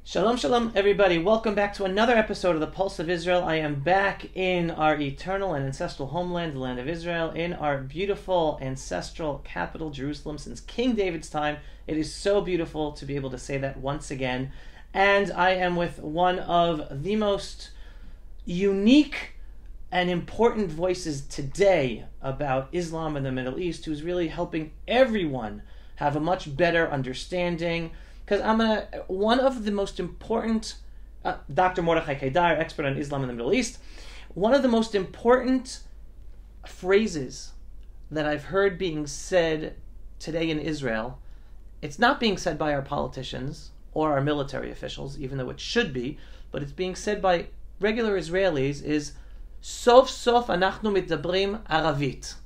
Shalom, shalom, everybody. Welcome back to another episode of the Pulse of Israel. I am back in our eternal and ancestral homeland, the land of Israel, in our beautiful ancestral capital, Jerusalem, since King David's time. It is so beautiful to be able to say that once again. And I am with one of the most unique and important voices today about Islam in the Middle East, who's really helping everyone have a much better understanding. Because one of the most important, Dr. Mordechai Kedar, expert on Islam in the Middle East, one of the most important phrases that I've heard being said today in Israel, it's not being said by our politicians or our military officials, even though it should be, but it's being said by regular Israelis, is Sof Sof Anachnu Mitdabrim Aravit.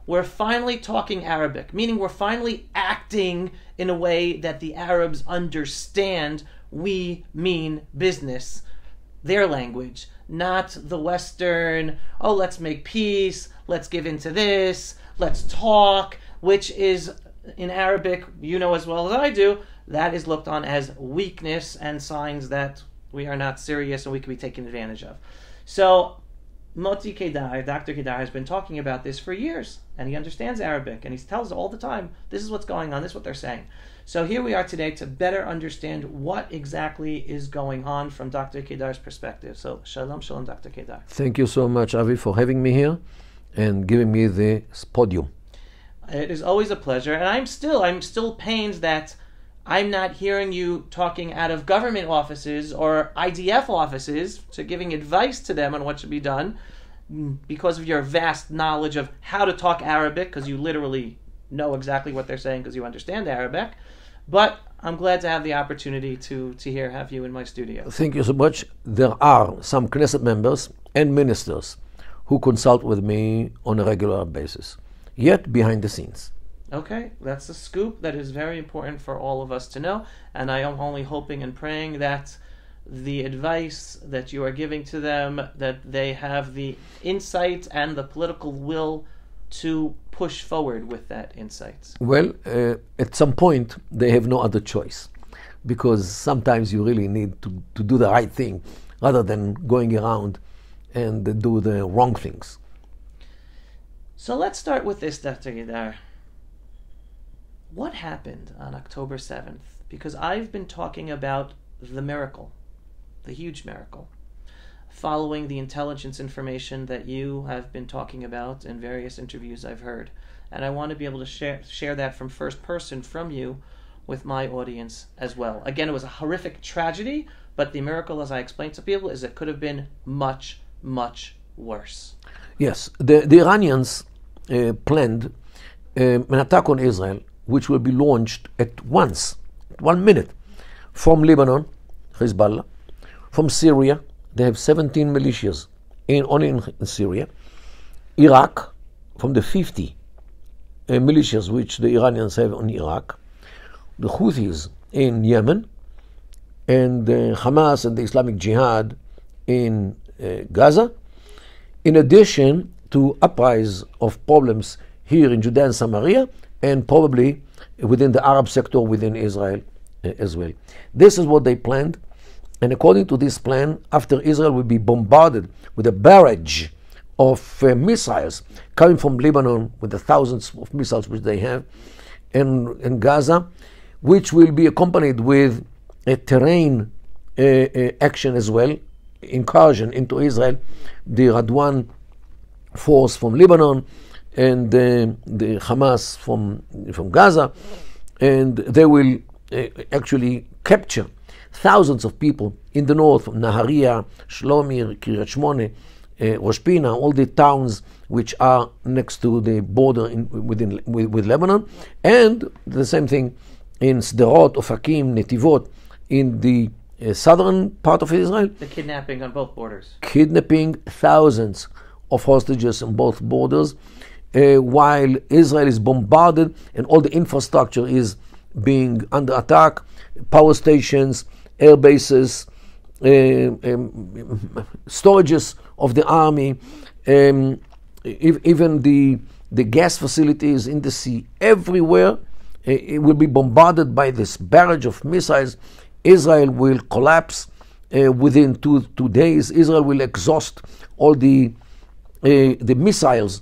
We're finally talking Arabic, meaning we're finally acting in a way that the Arabs understand we mean business, their language, not the Western, oh, let's make peace, let's give into this, let's talk, which is, in Arabic, you know as well as I do, that is looked on as weakness and signs that we are not serious and we can be taken advantage of. So, Moti Kedar, Dr. Kedar, has been talking about this for years, and he understands Arabic, and he tells all the time, this is what's going on, this is what they're saying. So here we are today to better understand what exactly is going on from Dr. Kedar's perspective. So, shalom, shalom, Dr. Kedar. Thank you so much, Avi, for having me here and giving me the podium. It is always a pleasure, and I'm still pained that I'm not hearing you talking out of government offices or IDF offices, to giving advice to them on what should be done, because of your vast knowledge of how to talk Arabic, because you literally know exactly what they're saying because you understand Arabic. But I'm glad to have the opportunity to have you in my studio. Thank you so much. There are some Knesset members and ministers who consult with me on a regular basis, yet behind the scenes. Okay, that's a scoop that is very important for all of us to know, and I am only hoping and praying that the advice that you are giving to them, that they have the insight and the political will to push forward with that insight. Well, at some point, they have no other choice, because sometimes you really need to do the right thing rather than going around and do the wrong things. So let's start with this, Dr. Kedar. What happened on October 7th? Because I've been talking about the miracle, the huge miracle, following the intelligence information that you have been talking about in various interviews I've heard. And I want to be able to share that from first person from you with my audience as well. Again, it was a horrific tragedy, but the miracle, as I explained to people, is it could have been much, much worse. Yes, the Iranians planned an attack on Israel, which will be launched at once, 1 minute, from Lebanon, Hezbollah, from Syria. They have 17 militias only in Syria. Iraq, from the 50 militias which the Iranians have on Iraq. The Houthis in Yemen, and Hamas and the Islamic Jihad in Gaza, in addition to uprise of problems here in Judea and Samaria, and probably within the Arab sector within Israel as well. This is what they planned, and according to this plan, after Israel will be bombarded with a barrage of missiles coming from Lebanon, with the thousands of missiles which they have, and Gaza, which will be accompanied with a terrain action as well, incursion into Israel, the Radwan force from Lebanon, and the Hamas from Gaza, and they will actually capture thousands of people in the north, from Nahariya, Shlomi, Kiryat Shmone, Rosh Pina, all the towns which are next to the border with Lebanon, and the same thing in Sderot, Ofakim, Netivot, in the southern part of Israel. The kidnapping on both borders. Kidnapping thousands of hostages on both borders, while Israel is bombarded and all the infrastructure is being under attack, power stations, air bases, storages of the army, even the gas facilities in the sea, everywhere it will be bombarded by this barrage of missiles Israel will collapse within two days. Israel will exhaust all the missiles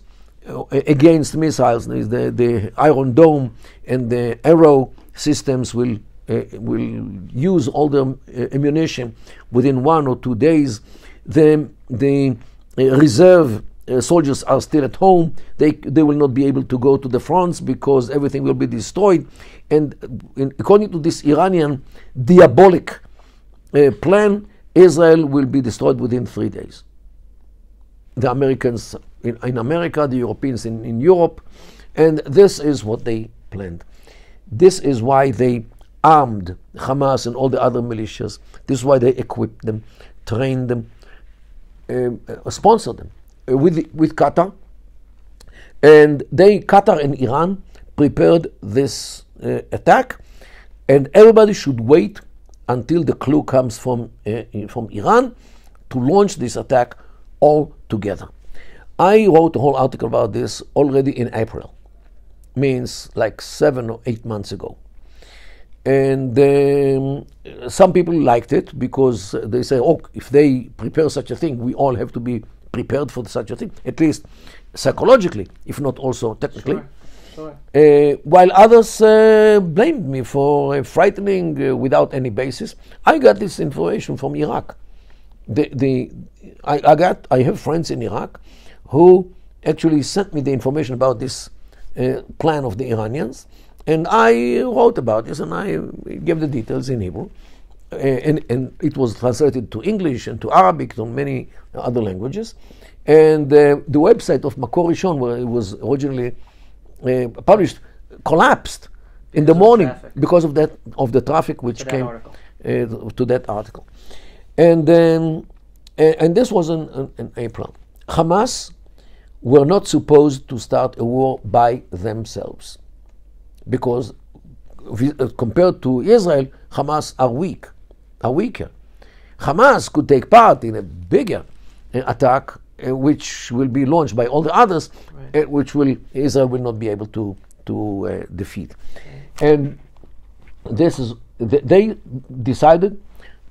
against missiles. The Iron Dome and the Arrow systems will use all the ammunition within 1 or 2 days. The reserve soldiers are still at home. They will not be able to go to the fronts because everything will be destroyed. And according to this Iranian diabolic plan, Israel will be destroyed within 3 days. The Americans in America, the Europeans in Europe, and this is what they planned. This is why they armed Hamas and all the other militias. This is why they equipped them, trained them, sponsored them with Qatar. And Qatar and Iran prepared this attack, and everybody should wait until the clue comes from Iran to launch this attack all together. I wrote a whole article about this already in April, means like 7 or 8 months ago. And some people liked it because they say, oh, if they prepare such a thing, we all have to be prepared for such a thing, at least psychologically, if not also technically. Sure. While others blamed me for frightening without any basis. I got this information from Iraq. I have friends in Iraq who actually sent me the information about this plan of the Iranians, and I wrote about this and I gave the details in Hebrew, and it was translated to English and to Arabic, to many other languages. And the website of Makor Rishon, where it was originally published, collapsed in the morning because of the traffic which came to that article. And this was in April. Hamas were not supposed to start a war by themselves because compared to Israel, Hamas are weaker. Hamas could take part in a bigger attack which will be launched by all the others, right, which Israel will not be able to defeat. And they decided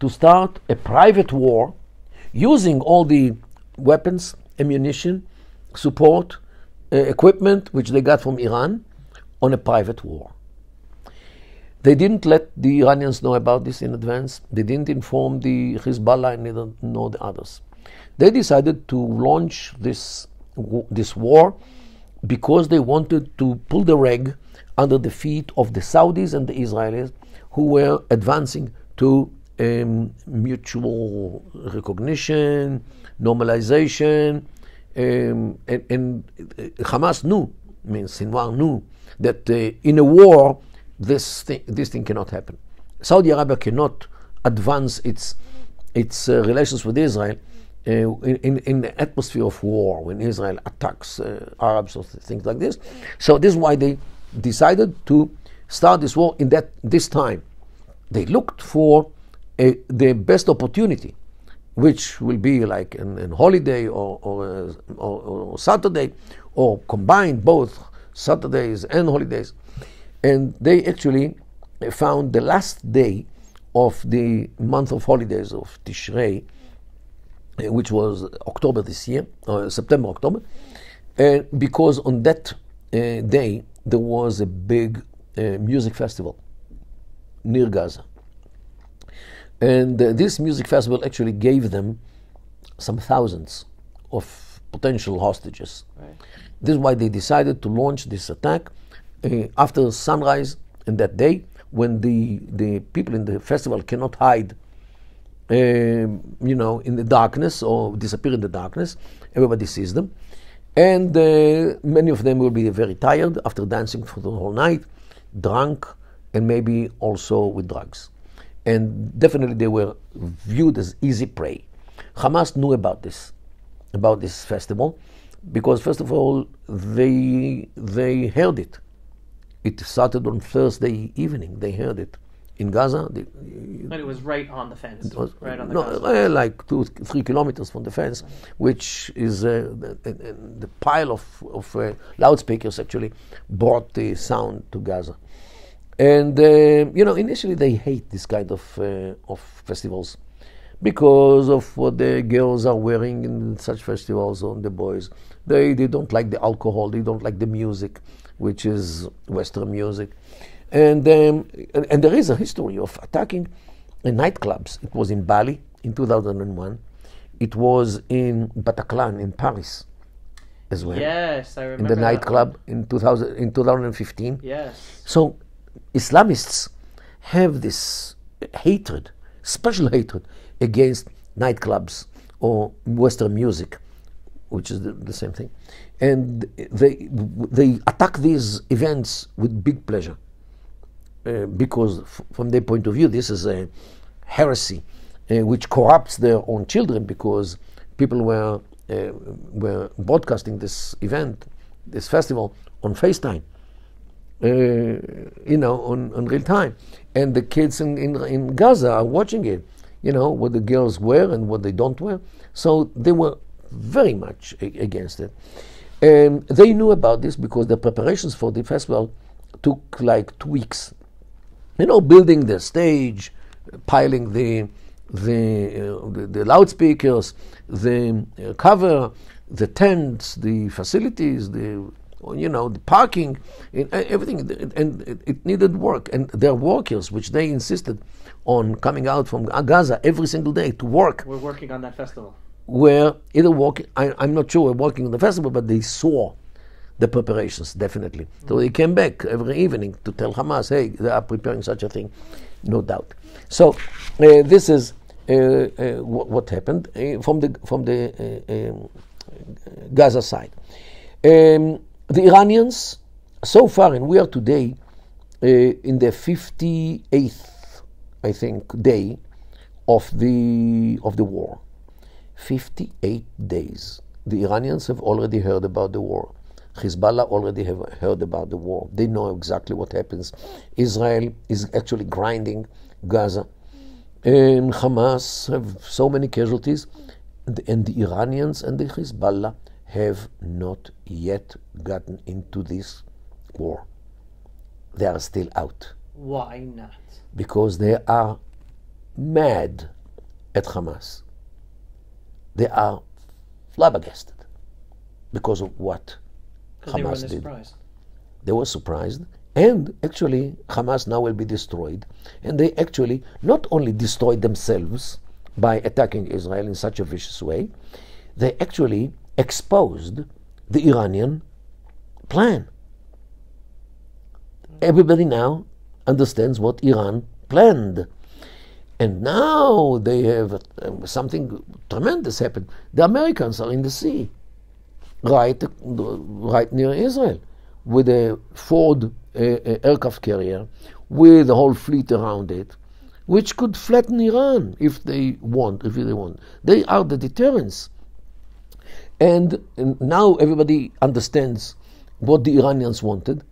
to start a private war using all the weapons, ammunition, support, equipment which they got from Iran on a private war. They didn't let the Iranians know about this in advance. They didn't inform the Hezbollah and neither nor the others. They decided to launch this war because they wanted to pull the rug under the feet of the Saudis and the Israelis, who were advancing to mutual recognition, normalization, and Hamas knew, Sinwar knew, that in a war this thing cannot happen. Saudi Arabia cannot advance its relations with Israel in the atmosphere of war, when Israel attacks Arabs or things like this. So this is why they decided to start this war in this time. They looked for the best opportunity, which will be like a holiday or Saturday, or combined both Saturdays and holidays. And they actually found the last day of the month of holidays of Tishrei, which was October this year, or September, October, because on that day there was a big music festival near Gaza. And this music festival actually gave them some thousands of potential hostages. Right. This is why they decided to launch this attack after sunrise in that day, when the people in the festival cannot hide in the darkness or disappear in the darkness. Everybody sees them. And many of them will be very tired after dancing for the whole night, drunk, and maybe also with drugs. And definitely they were viewed as easy prey. Hamas knew about this festival, because first of all, they heard it. It started on Thursday evening. They heard it in Gaza. But it was right on the fence. It was right on the Gaza. Like 2-3 kilometers from the fence, which is the pile of loudspeakers actually brought the sound to Gaza. And initially they hate this kind of festivals because of what the girls are wearing in such festivals, on the boys. They don't like the alcohol, they don't like the music, which is Western music. And there is a history of attacking nightclubs. It was in Bali in 2001. It was in Bataclan in Paris as well. Yes, I remember in the nightclub in 2015. Yes. So Islamists have this hatred, special hatred against nightclubs or Western music, which is the same thing. And they attack these events with big pleasure. Because from their point of view, this is a heresy which corrupts their own children, because people were broadcasting this event, this festival, on FaceTime, on real time. And the kids in Gaza are watching it, what the girls wear and what they don't wear. So they were very much against it. And they knew about this because the preparations for the festival took like 2 weeks. Building the stage, piling the loudspeakers, the cover, the tents, the facilities, the parking, everything, and it needed work. And their workers, which they insisted on coming out from Gaza every single day to work. We're working on that festival. Were either working, I'm not sure we're working on the festival, but they saw the preparations, definitely. So they came back every evening to tell Hamas, hey, they are preparing such a thing, no doubt. So this is what happened from the Gaza side. The Iranians, so far, and we are today in the 58th, I think, day of the war. 58 days. The Iranians have already heard about the war. Hezbollah already have heard about the war. They know exactly what happens. Israel is actually grinding Gaza. And Hamas have so many casualties. And the Iranians and the Hezbollah have not yet gotten into this war. They are still out. Why not? Because they are mad at Hamas. They are flabbergasted because of what Hamas did. They were surprised, and actually Hamas now will be destroyed. And they actually not only destroyed themselves by attacking Israel in such a vicious way, they actually exposed the Iranian plan. Everybody now understands what Iran planned. And now they have something tremendous happened. The Americans are in the sea, right near Israel, with a Ford aircraft carrier, with a whole fleet around it, which could flatten Iran if they want. They are the deterrents. And now everybody understands what the Iranians wanted.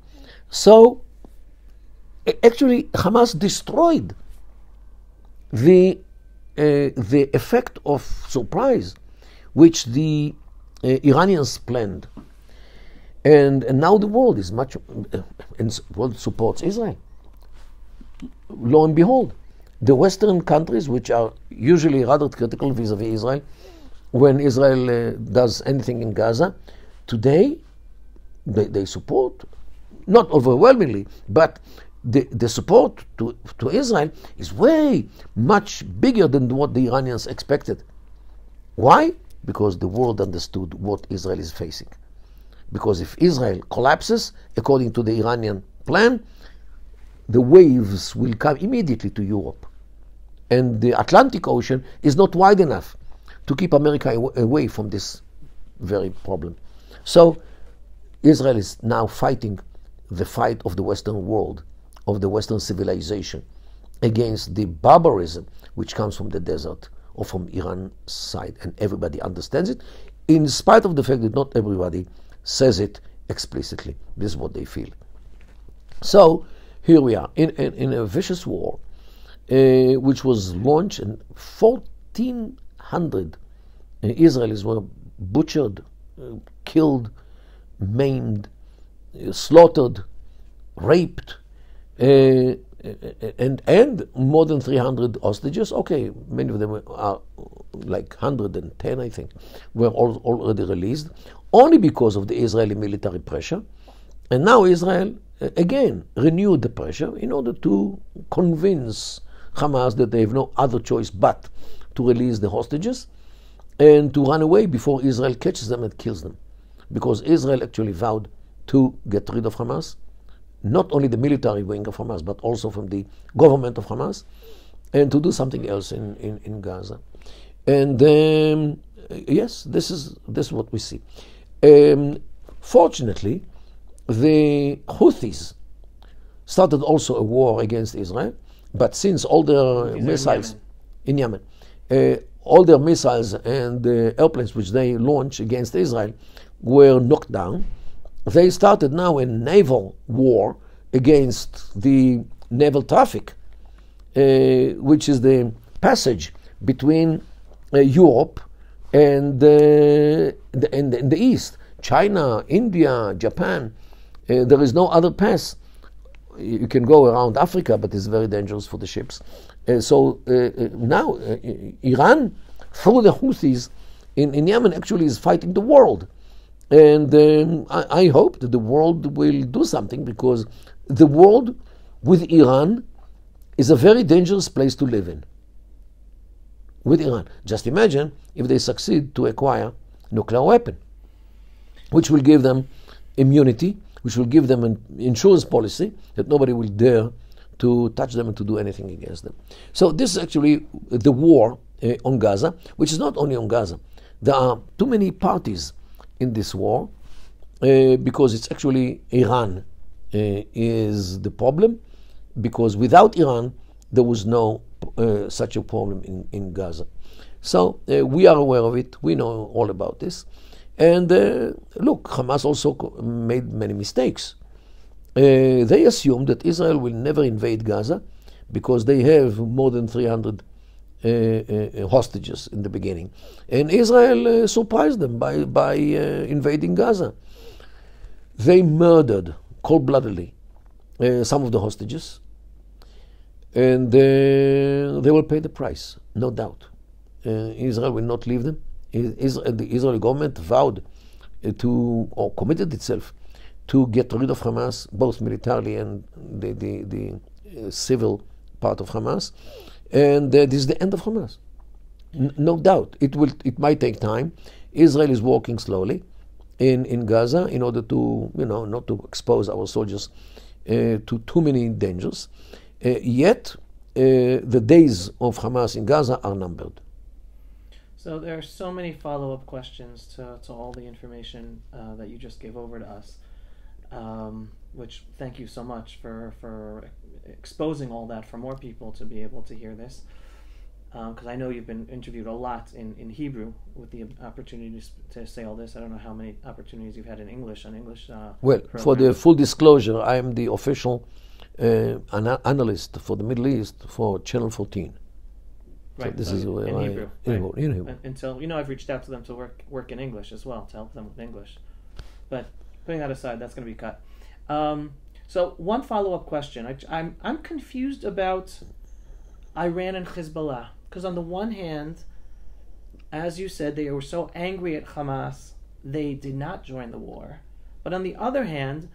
So actually Hamas destroyed the effect of surprise which the Iranians planned. And now the world is much, and the world supports Israel. Lo and behold, the Western countries, which are usually rather critical vis-a-vis Israel, when Israel does anything in Gaza, today they support, not overwhelmingly, but the support to Israel is way much bigger than what the Iranians expected. Why? Because the world understood what Israel is facing. Because if Israel collapses, according to the Iranian plan, the waves will come immediately to Europe. And the Atlantic Ocean is not wide enough to keep America away from this very problem. So Israel is now fighting the fight of the Western world, of the Western civilization, against the barbarism which comes from the desert or from Iran's side. And everybody understands it, in spite of the fact that not everybody says it explicitly. This is what they feel. So here we are in a vicious war, which was launched in 1,400 Israelis were butchered, killed, maimed, slaughtered, raped, and more than 300 hostages. Okay, many of them are like 110, I think, were already released, only because of the Israeli military pressure. And now Israel, again, renewed the pressure in order to convince Hamas that they have no other choice but to release the hostages and to run away before Israel catches them and kills them. Because Israel actually vowed to get rid of Hamas, not only the military wing of Hamas, but also from the government of Hamas, and to do something else in Gaza. And yes, this is what we see. Fortunately, the Houthis started also a war against Israel, but since all their missiles in Yemen, all their missiles and airplanes which they launched against Israel were knocked down, they started now a naval war against the naval traffic, which is the passage between Europe and the East. China, India, Japan. There is no other pass. You can go around Africa, but it's very dangerous for the ships. So now Iran, through the Houthis in Yemen, actually is fighting the world. And I hope that the world will do something, because the world with Iran is a very dangerous place to live in. With Iran. Just imagine if they succeed to acquire nuclear weapon, which will give them immunity, which will give them an insurance policy that nobody will dare to touch them and to do anything against them. So this is actually the war on Gaza, which is not only on Gaza. There are too many parties in this war, because it's actually Iran is the problem, because without Iran there was no such a problem in Gaza. So we are aware of it, we know all about this. And look, Hamas also made many mistakes. They assumed that Israel will never invade Gaza because they have more than 300 hostages in the beginning. And Israel surprised them by invading Gaza. They murdered cold-bloodedly some of the hostages, and they will pay the price, no doubt. Israel will not leave them. The Israeli government vowed to, or committed itself to get rid of Hamas, both militarily and the civil part of Hamas. And this is the end of Hamas. No doubt. It might take time. Israel is working slowly in Gaza in order to, not to expose our soldiers to too many dangers. Yet, the days of Hamas in Gaza are numbered. So there are so many follow-up questions to all the information that you just gave over to us, which thank you so much for exposing all that for more people to be able to hear this. Because I know you've been interviewed a lot in Hebrew with the opportunity to say all this. I don't know how many opportunities you've had in English, well, program. For the full disclosure, I am the official analyst for the Middle East for Channel 14. Right, so this is where in Hebrew. In Hebrew. Until I've reached out to them to work in English as well, to help them with English. But putting that aside, that's going to be cut. So one follow-up question. I'm confused about Iran and Hezbollah, because on the one hand, as you said, they were so angry at Hamas, they did not join the war. But on the other hand,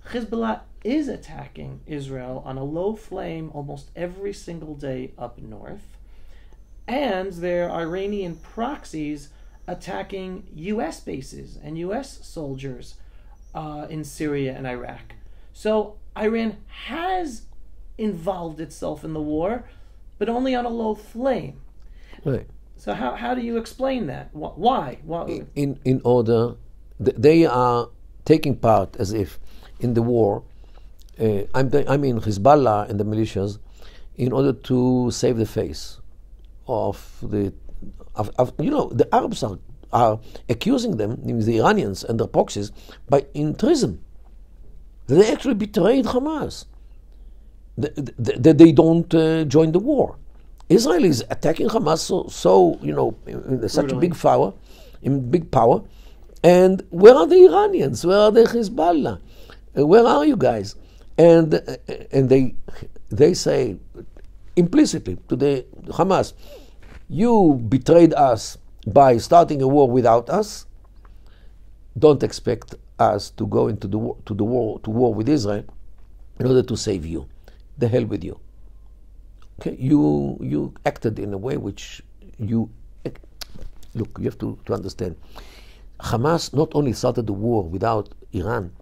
Hezbollah is attacking Israel on a low flame almost every single day up north. And there are Iranian proxies attacking U.S. bases and U.S. soldiers in Syria and Iraq. So Iran has involved itself in the war, but only on a low flame. Right. So how do you explain that? Why? In order, they are taking part as if in the war. I mean Hezbollah and the militias, in order to save the face of the Arabs are accusing them, the Iranians and their proxies, in treason. They actually betrayed Hamas. That they don't join the war. Israel is attacking Hamas in such a big power. And where are the Iranians? Where are the Hezbollah? Where are you guys? and they say implicitly to the Hamas, you betrayed us by starting a war without us. Don't expect us to go into the war with Israel in order to save you. The hell with you. Okay, you acted in a way which you look. You have to understand. Hamas not only started the war without Iran.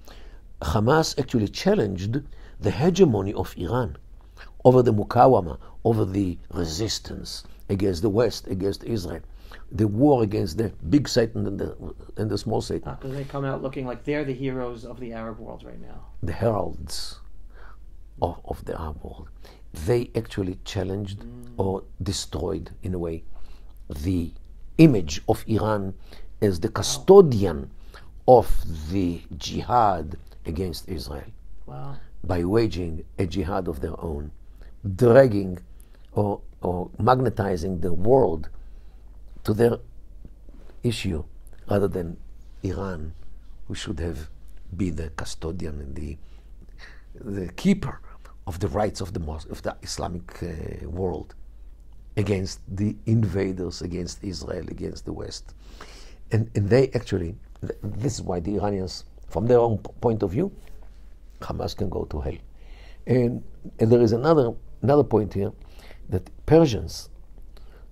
Hamas actually challenged the hegemony of Iran over the mukawama, over the resistance against the West, against Israel, the war against the big Satan and the small Satan. Because they come out looking like they're the heroes of the Arab world right now. The heralds of the Arab world. They actually challenged or destroyed, in a way, the image of Iran as the custodian of the jihad against Israel. Wow. By waging a jihad of their own, dragging or magnetizing the world to their issue rather than Iran, who should have been the custodian and the keeper of the rights of the Islamic world against the invaders, against Israel, against the West. And they actually, this is why the Iranians, from their own point of view, Hamas can go to hell. And there is another point here, that Persians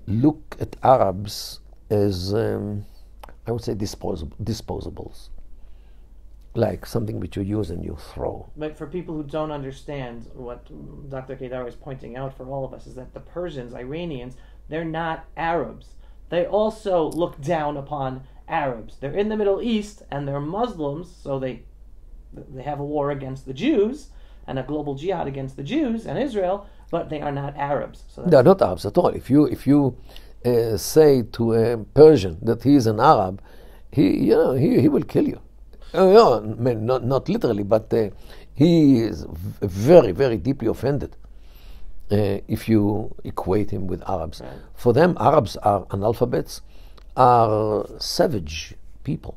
look at Arabs as, I would say, disposables. Like something which you use and you throw. But for people who don't understand, what Dr. Kedar is pointing out for all of us is that the Persians, Iranians, they're not Arabs. They also look down upon Arabs. They're in the Middle East and they're Muslims, so they have a war against the Jews and a global jihad against the Jews and Israel, but they are not Arabs. So they're not Arabs at all. If you say to a Persian that he is an Arab, he will kill you. Not literally, but he is very, very deeply offended if you equate him with Arabs. Right. For them, Arabs are analphabets, are savage people,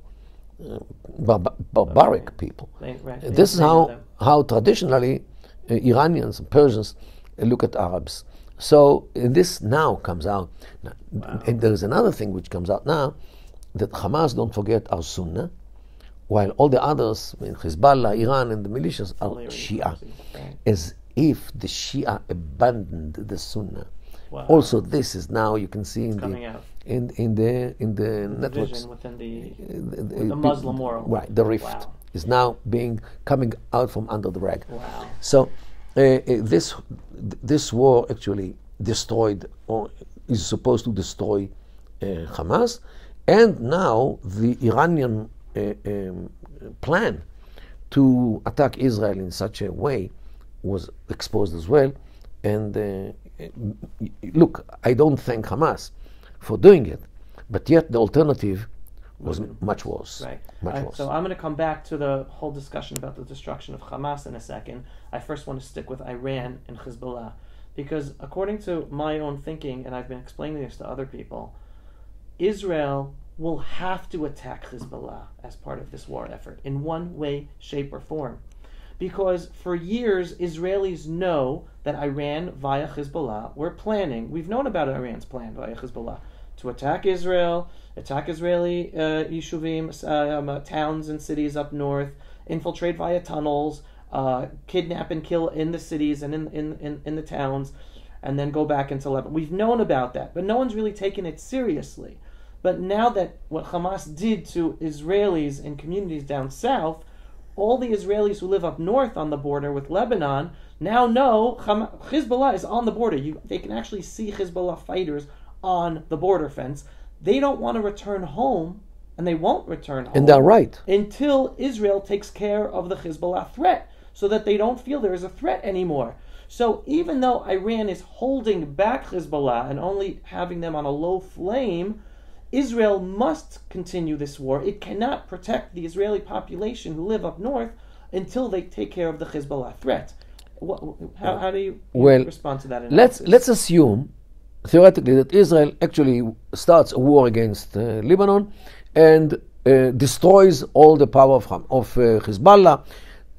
barbaric people. This is how traditionally Iranians and Persians look at Arabs. So this now comes out. Wow. And there is another thing which comes out now, that Hamas, don't forget, are Sunnah, while all the others, Hezbollah, Iran, and the militias are Shia, right. As if the Shia abandoned the Sunnah. Wow. Also, this is now you can see in the networks within the Muslim world. Right, the rift is now coming out from under the rag. Wow. So this war actually destroyed, or is supposed to destroy, Hamas, and now the Iranian plan to attack Israel in such a way was exposed as well. And look, I don't thank Hamas for doing it, but yet the alternative was much worse. Right. Much worse. So I'm going to come back to the whole discussion about the destruction of Hamas in a second. I first want to stick with Iran and Hezbollah, because according to my own thinking, and I've been explaining this to other people, Israel will have to attack Hezbollah as part of this war effort in one way, shape, or form. Because for years, Israelis know that Iran, via Hezbollah, were planning. We've known about Iran's plan via Hezbollah to attack Israel, attack Israeli yishuvim, towns and cities up north, infiltrate via tunnels, kidnap and kill in the cities and in the towns, and then go back into Lebanon. We've known about that, but no one's really taken it seriously. But now that what Hamas did to Israelis and communities down south, all the Israelis who live up north on the border with Lebanon now know Hezbollah is on the border. They can actually see Hezbollah fighters on the border fence. They don't want to return home, and they won't return home. And they're right. Until Israel takes care of the Hezbollah threat, so that they don't feel there is a threat anymore. So even though Iran is holding back Hezbollah and only having them on a low flame, Israel must continue this war. It cannot protect the Israeli population who live up north until they take care of the Hezbollah threat. How do you respond to that analysis? Let's assume, theoretically, that Israel actually starts a war against Lebanon and destroys all the power of Hezbollah,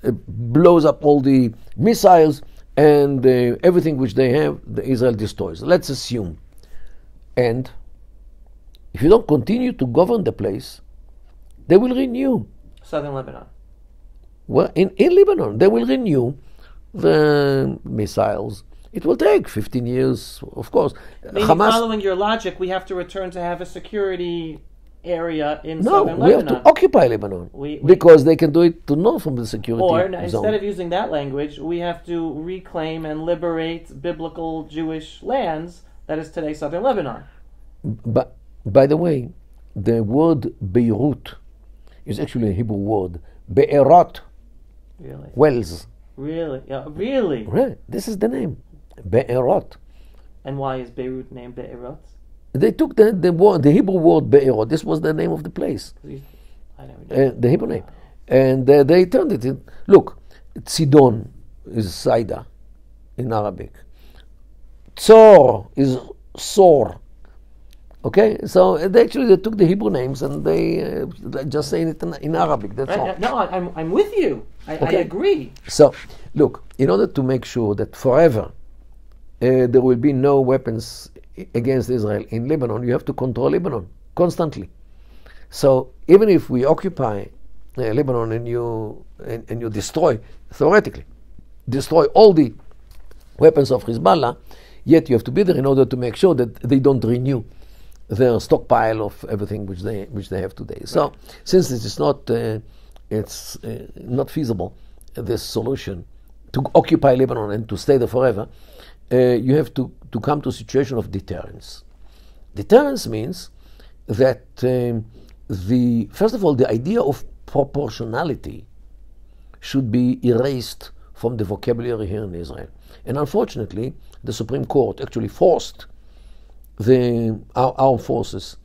blows up all the missiles and everything which they have, Israel destroys. Let's assume. And if you don't continue to govern the place, they will renew. Southern Lebanon. Well, in Lebanon, they will renew the missiles. It will take 15 years, of course. Maybe Hamas, following your logic, we have to return to have a security area in no, southern we Lebanon. have to occupy Lebanon We- because they can do it to north from the security Or zone. instead of using that language, we have to reclaim and liberate biblical Jewish lands that is today southern Lebanon. But by the way, the word Beirut is actually a Hebrew word. Be'erat, Really? wells. Really? Yeah, really? Right, this is the name. Be'erat. And why is Beirut named Be'erot? They took the Hebrew word Be'erot. This was the name of the place, I never knew. the Hebrew name. And they turned it in. Look, Sidon is Saida in Arabic. Tzor is Sor. Okay, so they took the Hebrew names and they just saying it in Arabic. That's all. Right? No, I'm with you. I agree. So, look, in order to make sure that forever there will be no weapons against Israel in Lebanon, you have to control Lebanon constantly. So, even if we occupy Lebanon and you destroy, theoretically, destroy all the weapons of Hezbollah, yet you have to be there in order to make sure that they don't renew their stockpile of everything which they have today. So, since this is not feasible, this solution to occupy Lebanon and to stay there forever, you have to come to a situation of deterrence. Deterrence means that first of all, the idea of proportionality should be erased from the vocabulary here in Israel. And unfortunately, the Supreme Court actually forced our armed forces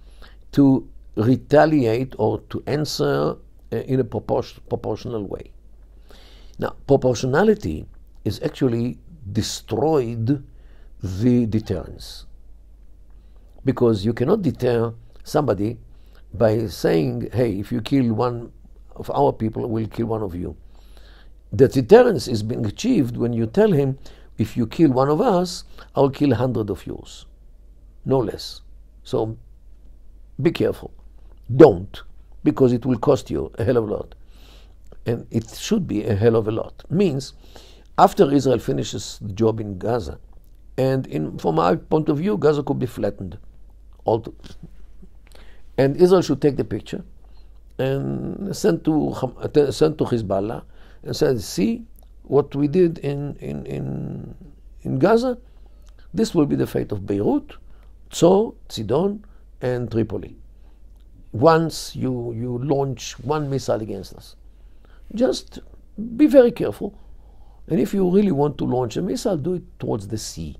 to retaliate or to answer in a proportional way. Now, proportionality is actually destroyed the deterrence, because you cannot deter somebody by saying, hey, if you kill one of our people, we'll kill one of you. The deterrence is being achieved when you tell him, if you kill one of us, I'll kill 100 of yours. No less. So be careful. Don't, because it will cost you a hell of a lot. And it should be a hell of a lot. Means, after Israel finishes the job in Gaza, and from my point of view, Gaza could be flattened. And Israel should take the picture and send to Hezbollah and say, see what we did in Gaza? This will be the fate of Beirut, Tzor, Sidon, and Tripoli. Once you launch one missile against us, just be very careful. And if you really want to launch a missile, do it towards the sea,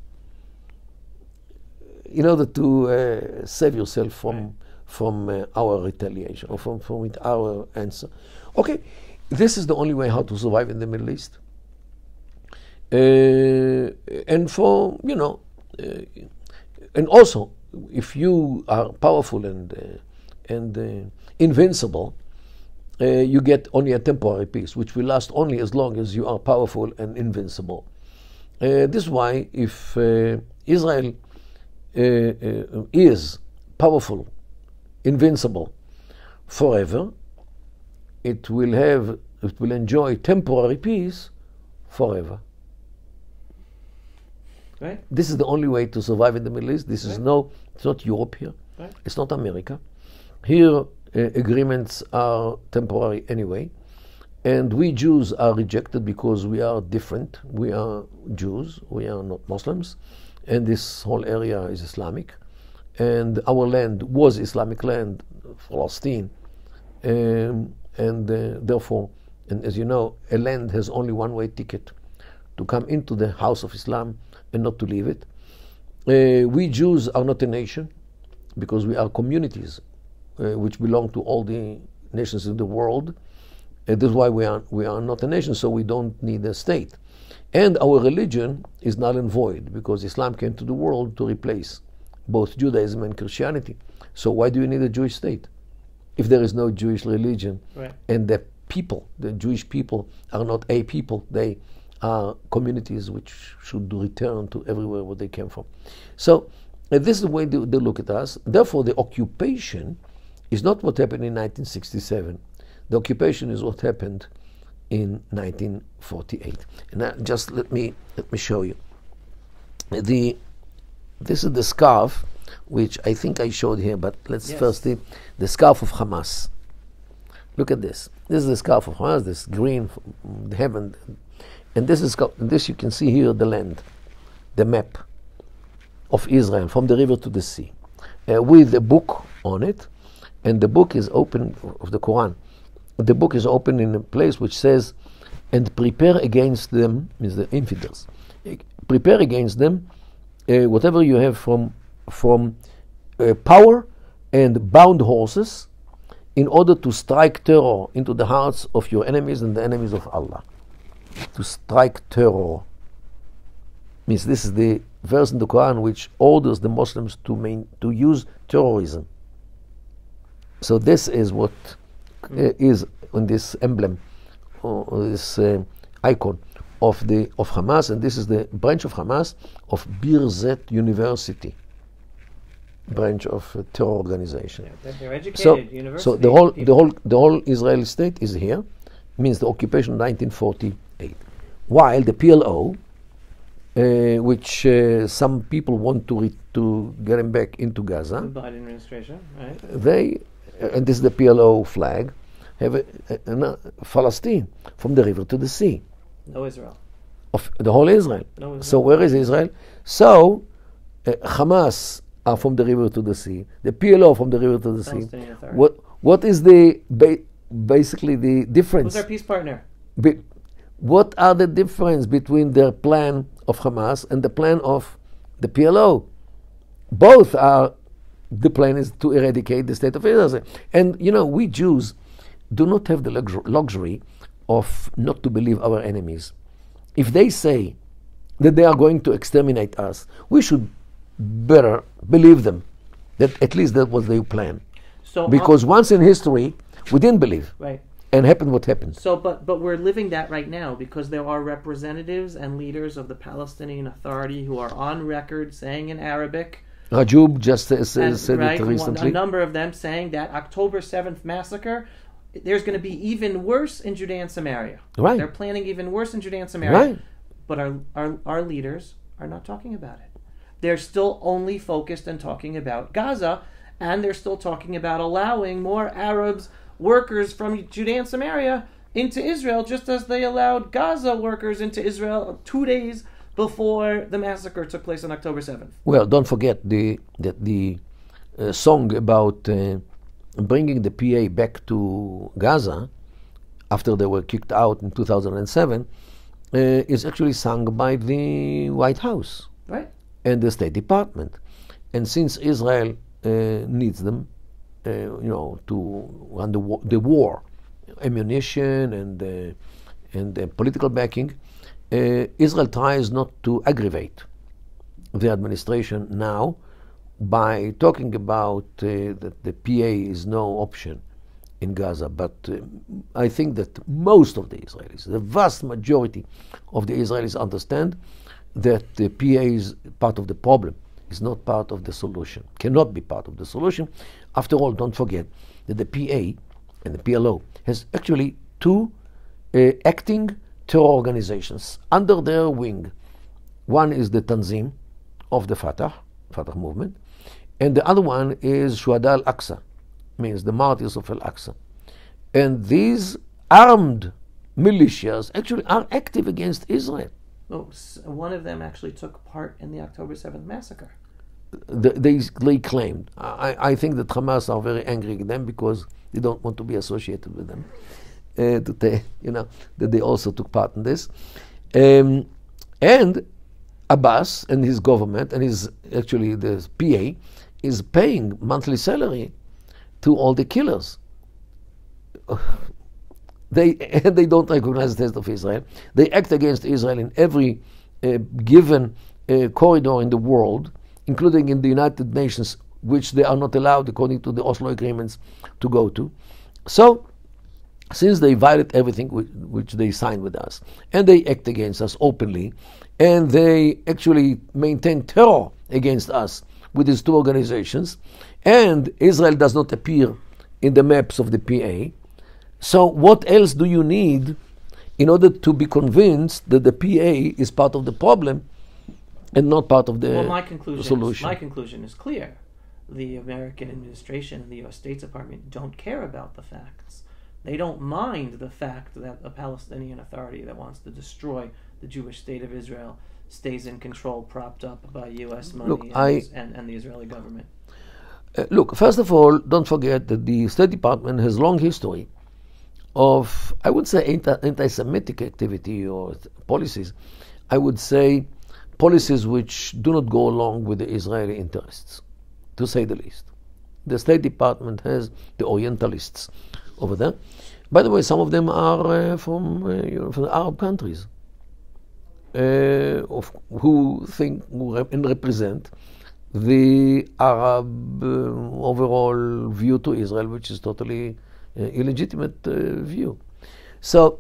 in order to save yourself from our retaliation or from our answer. Okay, this is the only way how to survive in the Middle East. And for and also, if you are powerful and invincible, you get only a temporary peace, which will last only as long as you are powerful and invincible. This is why if Israel is powerful, invincible forever, it will enjoy temporary peace forever. Right. This is the only way to survive in the Middle East. This is it's not Europe here. Right. It's not America. Here, agreements are temporary anyway. And we Jews are rejected because we are different. We are Jews. We are not Muslims. And this whole area is Islamic. And our land was Islamic land, Palestine. And therefore, and as you know, a land has only one-way ticket to come into the house of Islam and not to leave it. We Jews are not a nation because we are communities which belong to all the nations in the world. This is why we are not a nation, so we don't need a state. And our religion is null and void because Islam came to the world to replace both Judaism and Christianity. So why do you need a Jewish state if there is no Jewish religion? Right. And the people. The Jewish people are not a people. They are communities which should return to everywhere where they came from. So this is the way they look at us. Therefore, the occupation is not what happened in 1967. The occupation is what happened in 1948. And just let me show you. This is the scarf, which I think I showed here, but let's first see the scarf of Hamas. Look at this. This is the scarf of Hamas, this green heaven. And this you can see here the land, the map of Israel from the river to the sea, with a book on it. And the book is open, of the Quran. The book is open in a place which says, and prepare against them, means the infidels. Prepare against them whatever you have from power and bound horses, in order to strike terror into the hearts of your enemies and the enemies of Allah. To strike terror means this is the verse in the Quran which orders the Muslims to use terrorism. So this is what is on this emblem, or this icon of Hamas, and this is the branch of Hamas of Birzeit University, branch of terror organization. Yeah, they're educated university. So the whole Israeli state is here, means the occupation of 1948. While the PLO, which some people want to get him back into Gaza, the Biden administration, right? They, and this is the PLO flag, have a Palestine from the river to the sea. No Israel. Of the whole Israel. No Israel. So where is Israel? So Hamas are from the river to the sea. The PLO from the river to the sea. What is the basically the difference? Who's our peace partner? What are the difference between their plan of Hamas and the plan of the PLO? Both are, the plan is to eradicate the state of Israel. And we Jews do not have the luxury of not to believe our enemies. If they say that they are going to exterminate us, we should better believe them, that at least that was their plan. So because once in history we didn't believe, right, and happened what happened. So but we're living that right now, because there are representatives and leaders of the Palestinian Authority who are on record saying in Arabic. Rajoub just said right, it recently. A number of them saying that October 7th massacre, there's going to be even worse in Judea and Samaria. Right. They're planning even worse in Judea and Samaria. Right. But our leaders are not talking about it. They're still only focused on talking about Gaza, and they're still talking about allowing more Arabs, workers from Judea and Samaria into Israel, just as they allowed Gaza workers into Israel 2 days before the massacre took place on October 7th. Well, don't forget the song about bringing the PA back to Gaza after they were kicked out in 2007 is actually sung by the White House, right, and the State Department. And since Israel needs them, to run the war, ammunition and political backing, Israel tries not to aggravate the administration now by talking about that the PA is no option in Gaza. But I think that most of the Israelis, the vast majority of the Israelis, understand that the PA is part of the problem, is not part of the solution, cannot be part of the solution. After all, don't forget that the PA and the PLO has actually two acting terror organizations under their wing. One is the Tanzim of the Fatah movement, and the other one is Shuhada al-Aqsa, means the martyrs of Al-Aqsa. And these armed militias actually are active against Israel. Oh, one of them actually took part in the October 7th massacre. They claimed. I think that Hamas are very angry at them because they don't want to be associated with them. That they also took part in this. And Abbas and his government and the PA is paying monthly salary to all the killers. They don't recognize the state of Israel. They act against Israel in every given corridor in the world, including in the United Nations, which they are not allowed, according to the Oslo agreements, to go to. So since they violate everything which they signed with us, and they act against us openly, and they actually maintain terror against us with these two organizations, and Israel does not appear in the maps of the PA, so what else do you need in order to be convinced that the PA is part of the problem and not part of the solution? My conclusion is clear. The American administration and the U.S. State Department don't care about the facts. They don't mind the fact that a Palestinian Authority that wants to destroy the Jewish state of Israel stays in control, propped up by U.S. money and the Israeli government. Look, first of all, don't forget that the State Department has long history of, I would say, anti-Semitic activity or policies. I would say policies which do not go along with the Israeli interests, to say the least. The State Department has the Orientalists over there. By the way, some of them are from the Arab countries, who represent the Arab overall view to Israel, which is totally illegitimate view. So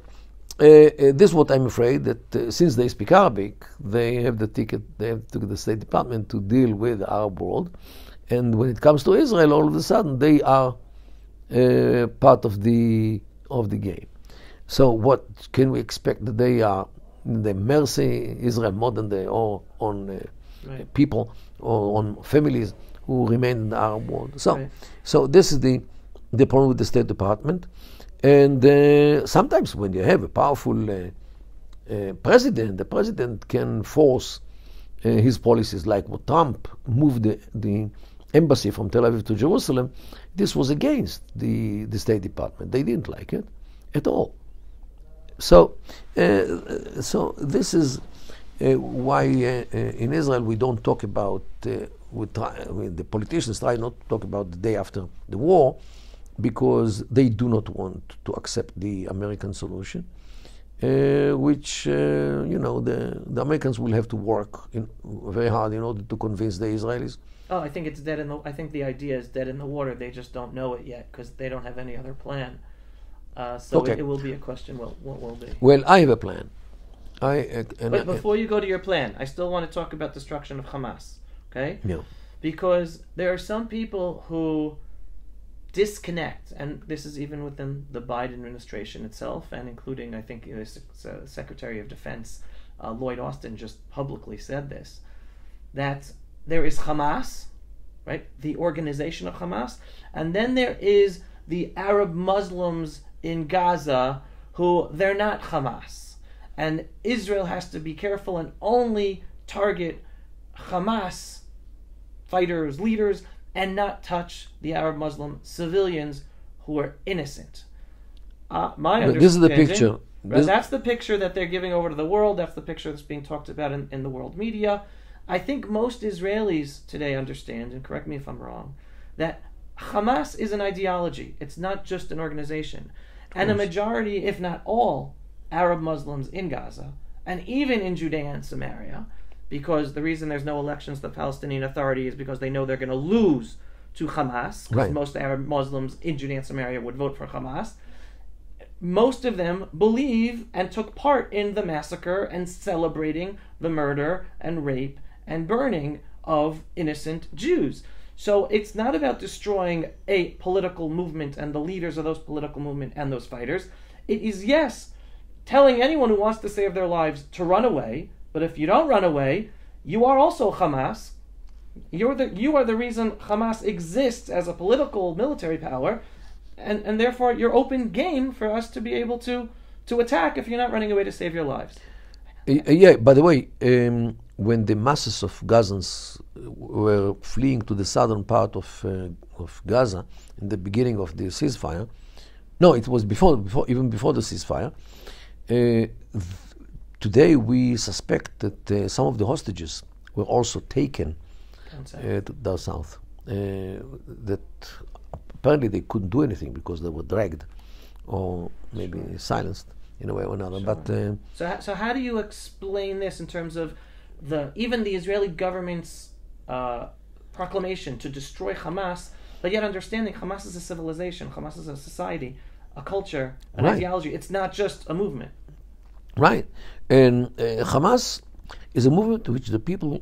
this is what I'm afraid, that since they speak Arabic, they have the ticket, they have to the State Department to deal with the Arab world. And when it comes to Israel, all of a sudden they are part of the game. So what can we expect? That they are the mercy Israel more than they are on people or on families who remain in the Arab world. So this is the problem with the State Department. And sometimes when you have a powerful president, the president can force his policies, like what Trump moved the embassy from Tel Aviv to Jerusalem. This was against the State Department. They didn't like it at all. So this is why in Israel we don't talk about, the politicians try not to talk about the day after the war, because they do not want to accept the American solution, which the Americans will have to work very hard in order to convince the Israelis. Oh, I think it's dead in the. I think the idea is dead in the water. They just don't know it yet because they don't have any other plan. Okay. It will be a question. What will be? Well, I have a plan. But before you go to your plan, I still want to talk about destruction of Hamas. Okay? Yeah. Because there are some people who disconnect, and this is even within the Biden administration itself, and including, I think, Secretary of Defense Lloyd Austin just publicly said this, that there is Hamas, right, the organization of Hamas, and then there is the Arab Muslims in Gaza who they're not Hamas, and Israel has to be careful and only target Hamas fighters, leaders, and not touch the Arab Muslim civilians who are innocent. My understanding, this is the picture. That's the picture that they're giving over to the world. That's the picture that's being talked about in the world media. I think most Israelis today understand, and correct me if I'm wrong, that Hamas is an ideology. It's not just an organization. And a majority, if not all, Arab Muslims in Gaza, and even in Judea and Samaria, because the reason there's no elections to the Palestinian Authority is because they know they're going to lose to Hamas, because most Arab Muslims in Judea and Samaria would vote for Hamas. Most of them believe and took part in the massacre and celebrating the murder and rape and burning of innocent Jews. So it's not about destroying a political movement and the leaders of those political movement and those fighters. It is, yes, telling anyone who wants to save their lives to run away, but if you don't run away, you are also Hamas. You are the reason Hamas exists as a political military power, and therefore you're open game for us to be able to attack if you're not running away to save your lives. Yeah, by the way, when the masses of Gazans were fleeing to the southern part of Gaza in the beginning of the ceasefire, no, it was even before the ceasefire, today we suspect that some of the hostages were also taken to the south. That apparently they couldn't do anything because they were dragged or maybe silenced in a way or another. Sure. But so how do you explain this in terms of even the Israeli government's proclamation to destroy Hamas, but yet understanding Hamas is a civilization, Hamas is a society. a culture, an Right. ideology. It's not just a movement. Right. And Hamas is a movement which the people,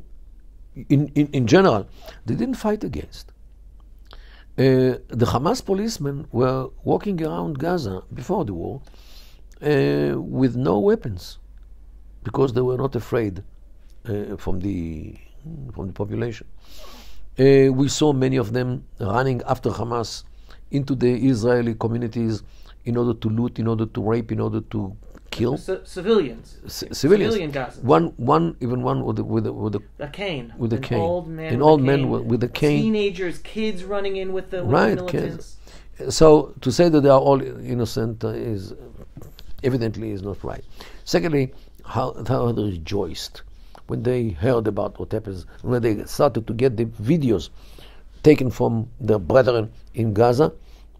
in general, they didn't fight against. The Hamas policemen were walking around Gaza before the war with no weapons because they were not afraid from the population. We saw many of them running after Hamas into the Israeli communities in order to loot, in order to rape, in order to kill Civilians. civilians. Civilian Gazans. One with A cane. with a An cane. old man. An with old a man cane. with a cane. Teenagers, kids running in with the Right, militants. So to say that they are all innocent is evidently is not right. Secondly, how they rejoiced when they heard about what happens, when they started to get the videos taken from their brethren in Gaza.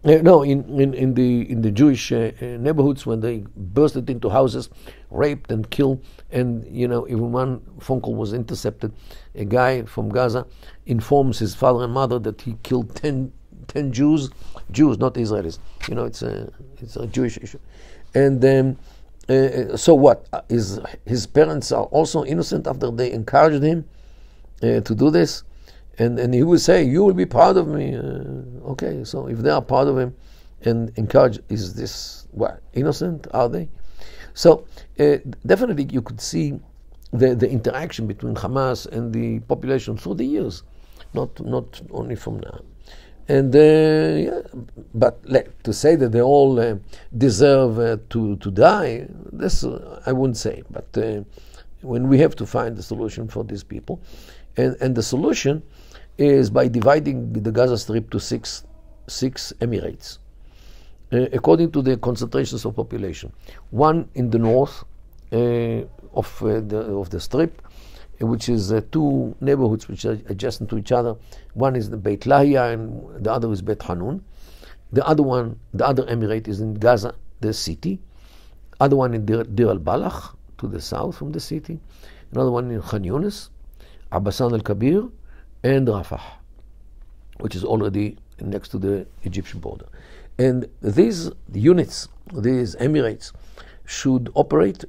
No, in the Jewish neighborhoods, when they bursted into houses, raped and killed, and even one phone call was intercepted. A guy from Gaza informs his father and mother that he killed 10 Jews, not Israelis. It's a Jewish issue. And then, so what? His parents are also innocent after they encouraged him to do this? And he would say, "You will be proud of me." Okay, so if they are proud of him and encourage, is this what, innocent? Are they? So definitely you could see the interaction between Hamas and the population through the years, not only from now. And but to say that they all deserve to die, this I wouldn't say. But when we have to find a solution for these people, and the solution is by dividing the Gaza Strip to six emirates, according to the concentrations of population. One in the north of the Strip, which is two neighborhoods which are adjacent to each other. One is the Beit Lahia and the other is Beit Hanun. The other emirate is in Gaza, the city. Other one in Dir al-Balach, to the south from the city. Another one in Khan Yunis, Abbasan al-Kabir, and Rafah, which is already next to the Egyptian border. And these units, these emirates, should operate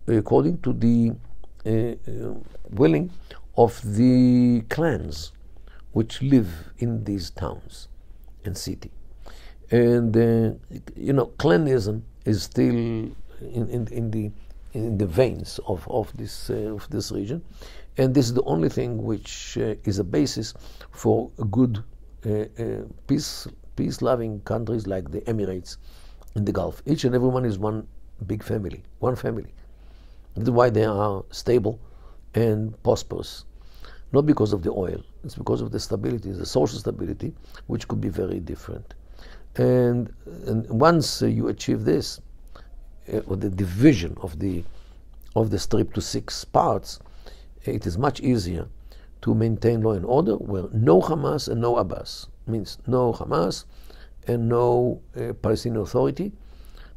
according to the willing of the clans which live in these towns and city. And clanism is still in the veins of this region, and this is the only thing which is a basis for a good peace-loving countries like the Emirates in the Gulf. Each and every one is one big family, one family. That's why they are stable and prosperous. Not because of the oil, it's because of the stability, the social stability, which could be very different. And once you achieve this, or the division of the strip to 6 parts, it is much easier to maintain law and order where no Hamas and no Abbas. Means no Hamas and no Palestinian Authority,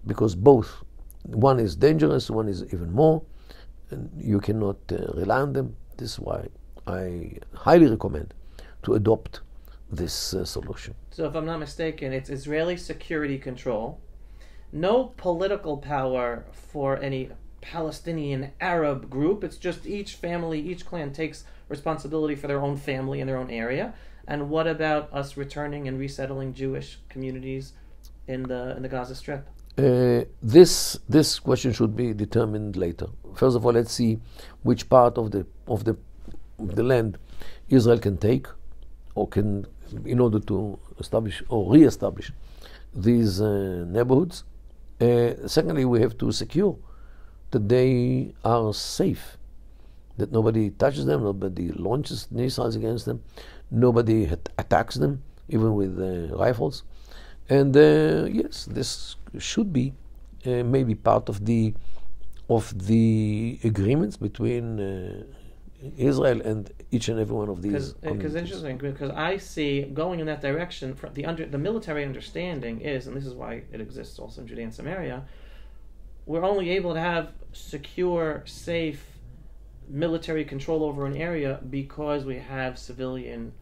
because both, one is dangerous, one is even more, and you cannot rely on them. This is why I highly recommend to adopt this solution. So if I'm not mistaken, it's Israeli security control, no political power for any Palestinian Arab group. It's just each family, each clan takes responsibility for their own family in their own area. And what about us returning and resettling Jewish communities in the Gaza Strip? This question should be determined later. First of all, let's see which part of the land Israel can take, or can, in order to establish or re-establish these neighborhoods. Secondly, we have to secure that they are safe, that nobody touches them, nobody launches missiles against them, nobody attacks them, even with rifles. And yes, this should be maybe part of the agreements between Israel and each and every one of these. Because interesting, because I see going in that direction. The military understanding is, and this is why it exists also in Judea and Samaria, we're only able to have secure, safe military control over an area because we have civilian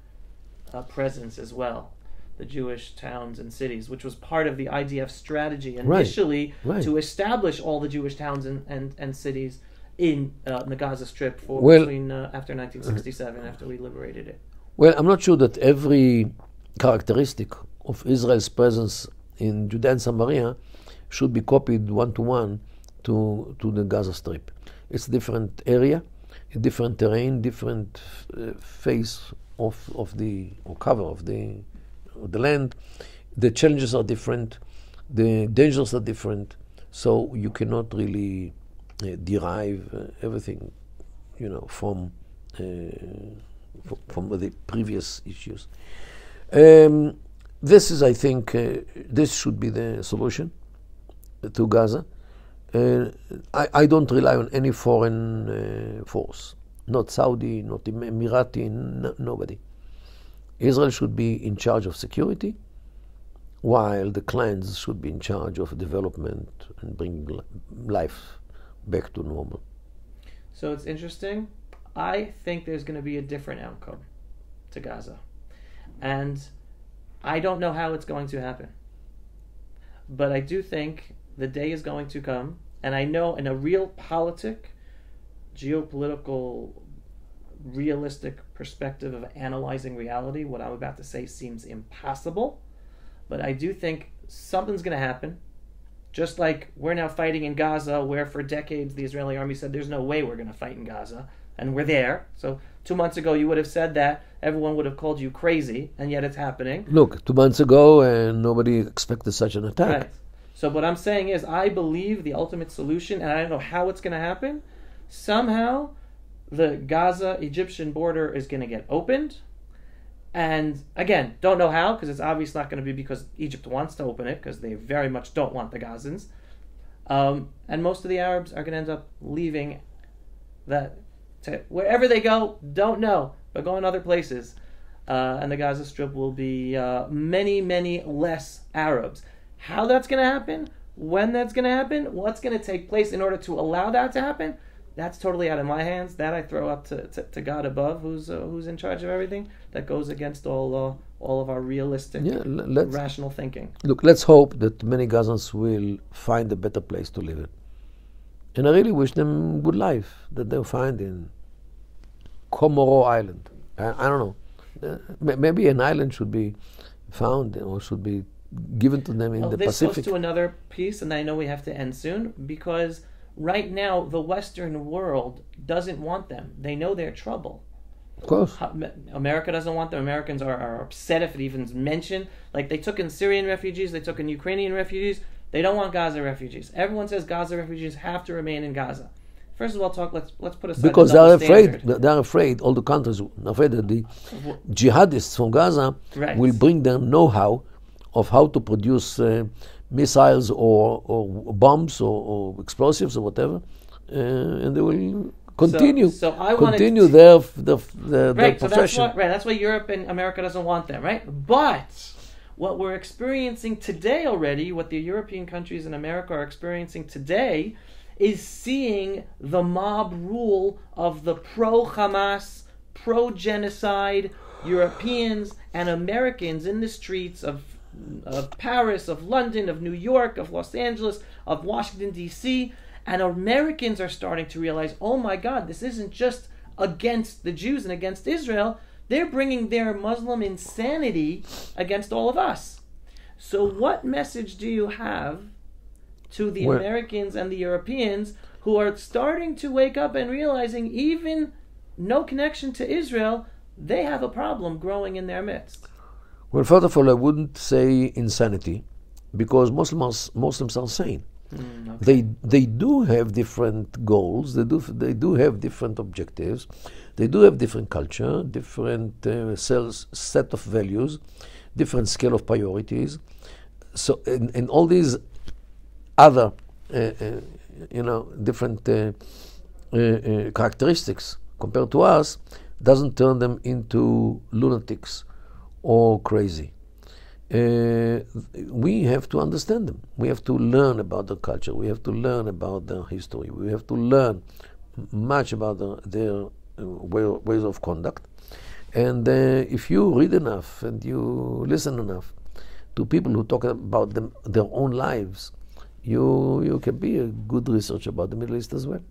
presence as well. the Jewish towns and cities, which was part of the IDF strategy initially to establish all the Jewish towns and cities in the Gaza Strip after 1967, after we liberated it. Well, I'm not sure that every characteristic of Israel's presence in Judea and Samaria should be copied one-to-one to the Gaza Strip. It's a different area, a different terrain, different face of the cover of the land. The challenges are different, the dangers are different, so you cannot really derive everything, from the previous issues. This is, I think, this should be the solution to Gaza. I don't rely on any foreign force, not Saudi, not Emirati, nobody. Israel should be in charge of security, while the clans should be in charge of development and bringing life back to normal. So it's interesting. I think there's going to be a different outcome to Gaza. And I don't know how it's going to happen. But I do think the day is going to come, and I know in a real geopolitical, realistic perspective of analyzing reality, what I'm about to say seems impossible. But I do think something's going to happen. Just like we're now fighting in Gaza, where for decades the Israeli army said there's no way we're going to fight in Gaza, and we're there. So 2 months ago you would have said that, everyone would have called you crazy, and yet it's happening. Look, 2 months ago, and nobody expected such an attack. Right. So what I'm saying is, I believe the ultimate solution, and I don't know how it's going to happen, somehow the Gaza-Egyptian border is going to get opened. And again, don't know how, because it's obviously not going to be because Egypt wants to open it, because they very much don't want the Gazans. And most of the Arabs are going to end up leaving wherever they go, don't know, but going other places. And the Gaza Strip will be many, many less Arabs. How that's going to happen, when that's going to happen, what's going to take place in order to allow that to happen, that's totally out of my hands. That I throw up to God above, who's in charge of everything. That goes against all of our realistic, rational thinking. Look, let's hope that many Gazans will find a better place to live in. And I really wish them good life that they'll find in Comoro Island. I don't know. Maybe an island should be found or should be given to them in the Pacific. This goes to another piece, and I know we have to end soon, because right now the Western world doesn't want them. They know they're trouble. Of course. America doesn't want them. Americans are upset if it even is mentioned. Like, they took in Syrian refugees, they took in Ukrainian refugees. They don't want Gaza refugees. Everyone says Gaza refugees have to remain in Gaza. First of all, let's put aside because they're afraid. They're afraid. All the countries are afraid that the jihadists from Gaza will bring their know-how of how to produce missiles or bombs or explosives or whatever, and they will continue their profession. That's why Europe and America doesn't want them, right? But what we're experiencing today already, what the European countries and America are experiencing today, is seeing the mob rule of the pro-Hamas, pro-genocide Europeans and Americans in the streets of Paris, of London, of New York, of Los Angeles, of Washington, D.C., and Americans are starting to realize, oh my God, this isn't just against the Jews and against Israel. They're bringing their Muslim insanity against all of us. So what message do you have to the Americans and the Europeans who are starting to wake up and realizing even no connection to Israel, they have a problem growing in their midst? Well, first of all, I wouldn't say insanity, because Muslims are sane. Okay. They do have different goals. They do have different objectives. They do have different culture, different set of values, different scale of priorities. So, and all these other, different characteristics compared to us doesn't turn them into lunatics or crazy. We have to understand them. We have to learn about their culture. We have to learn about their history. We have to learn much about their ways of conduct. And if you read enough and you listen enough to people who talk about their own lives, you can be a good researcher about the Middle East as well.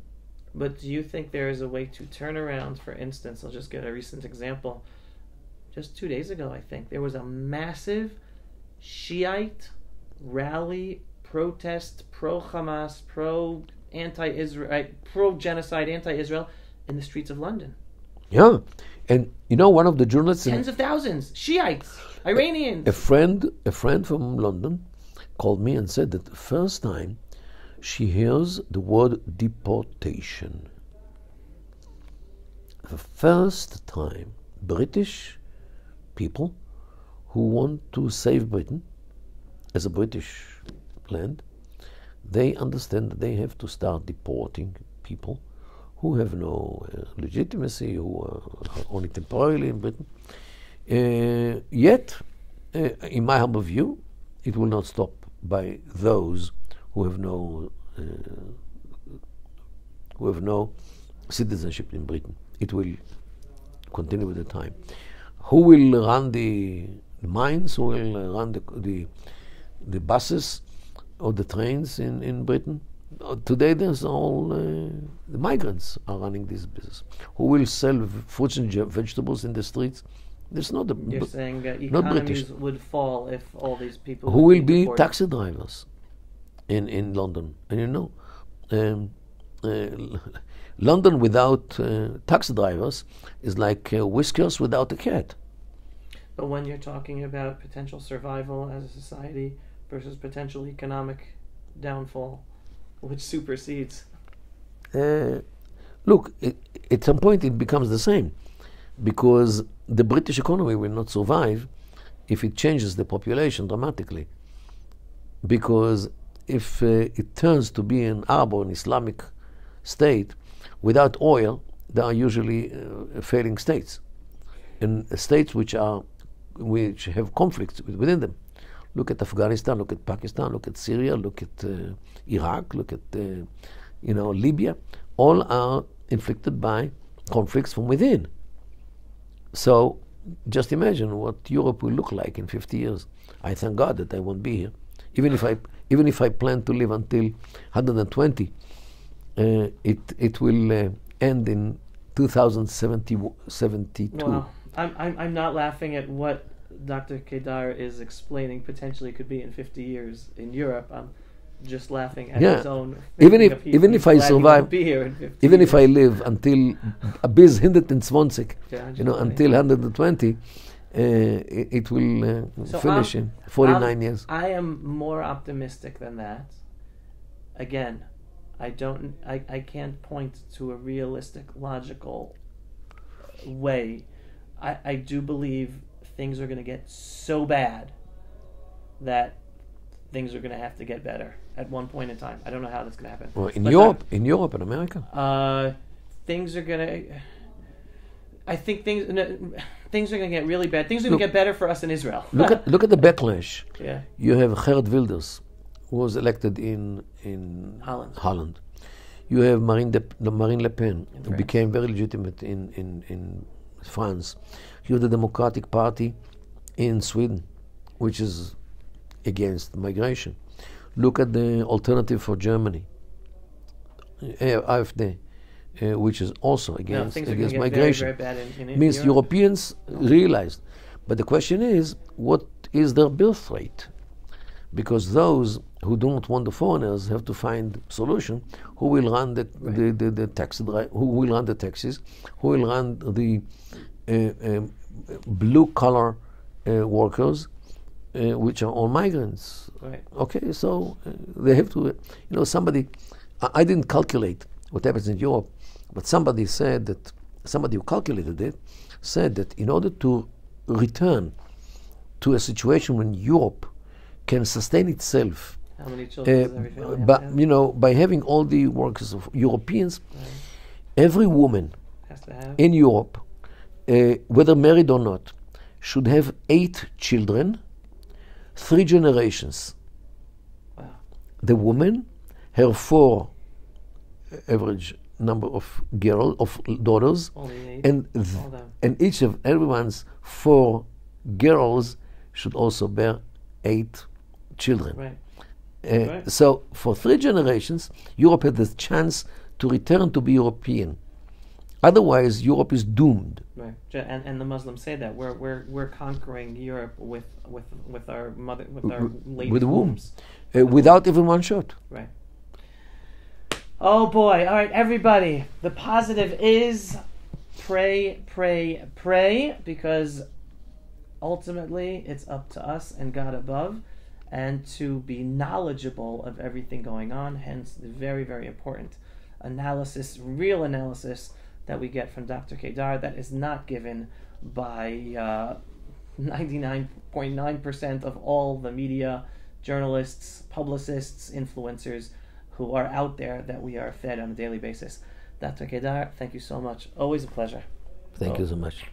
But do you think there is a way to turn around, for instance, I'll just get a recent example. Just 2 days ago, I think, there was a massive Shiite rally, protest, pro-Hamas, pro-anti-Israel, pro-genocide, anti-Israel in the streets of London. Yeah. And you know, one of the journalists... Tens of thousands, Shiites, Iranians. A friend from London called me and said that the first time she hears the word deportation. The first time British people who want to save Britain as a British land, they understand that they have to start deporting people who have no legitimacy, who are only temporarily in Britain. Yet, in my humble view, it will not stop by those who have no citizenship in Britain. It will continue with the time. Who will run the mines? Who will run the buses or the trains in Britain? Today, there's all the migrants are running this business. Who will sell fruits and vegetables in the streets? There's not You're saying not British. economies would fall if all these people. Who will be taxi drivers in London? And you know, London without taxi drivers is like whiskers without a cat. But when you're talking about potential survival as a society versus potential economic downfall, which supersedes? Look, at some point it becomes the same, because the British economy will not survive if it changes the population dramatically. Because if it turns to be an Arab or an Islamic state, without oil, they are usually failing states, and states which have conflicts within them. Look at Afghanistan, look at Pakistan, look at Syria, look at Iraq, look at Libya. All are inflicted by conflicts from within. So just imagine what Europe will look like in 50 years. I thank God that I won't be here. Even if I plan to live until 120, it will end in 2072. Well, I'm not laughing at what Dr. Kedar is explaining potentially could be in 50 years in Europe. I'm just laughing at his own. Even if I survive, be here in 50 even years. if I live until bis 120, Yeah, until 120, it will finish in 49 years. I am more optimistic than that. Again, I can't point to a realistic, logical way. I do believe things are going to get so bad that things are going to have to get better at one point in time. I don't know how that's going to happen. Well, in Europe and America, things are going to. I think things are going to get really bad. Things are going to get better for us in Israel. look at the backlash. Yeah. You have Geert Wilders, who was elected in Holland. You have Marine Le Pen, who became very legitimate in France. You have the Democratic Party in Sweden, which is against migration. Look at the Alternative for Germany, AfD, which is also against migration. Very, very bad in Means Europe. Europeans realized. But the question is, what is their birth rate? Because those who don't want the foreigners have to find solution. Who will run the taxi drive? Who will run the taxis? Who will run the blue collar workers, which are all migrants? Right. Okay, so they have to. Somebody. I didn't calculate what happens in Europe, but somebody who calculated it said that in order to return to a situation when Europe can sustain itself, how many children does every family have? by having all the workers of Europeans, every woman Has to have. in Europe, whether married or not, should have 8 children, 3 generations. Wow. The woman, her 4 average number of daughters, Only 8. and Hold on. and each of everyone's 4 girls should also bear 8 children. Right. Right. So for 3 generations, Europe had the chance to return to be European. Otherwise, Europe is doomed. Right. And the Muslims say that we're conquering Europe with our mother with our ladies' with the womb, wombs. without even one shot. Right. Oh boy. All right, everybody. The positive is pray, pray, pray, because ultimately it's up to us and God above, and to be knowledgeable of everything going on. Hence the very, very important analysis, real analysis that we get from Dr. Kedar that is not given by 99.9% of all the media, journalists, publicists, influencers who are out there that we are fed on a daily basis. Dr. Kedar, thank you so much. Always a pleasure. Thank you so much.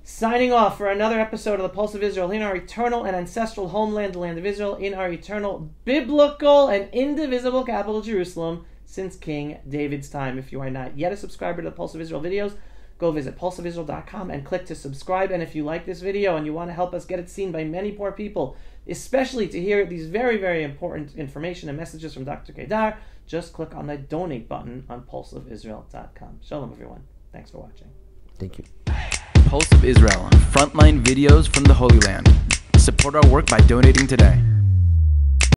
Signing off for another episode of the Pulse of Israel in our eternal and ancestral homeland, the land of Israel, in our eternal, biblical, and indivisible capital, Jerusalem, since King David's time. If you are not yet a subscriber to the Pulse of Israel videos, go visit pulseofisrael.com and click to subscribe. And if you like this video and you want to help us get it seen by many more people, especially to hear these very, very important information and messages from Dr. Kedar, just click on the donate button on pulseofisrael.com. Shalom, everyone. Thanks for watching. Thank you. Pulse of Israel, frontline videos from the Holy Land. Support our work by donating today.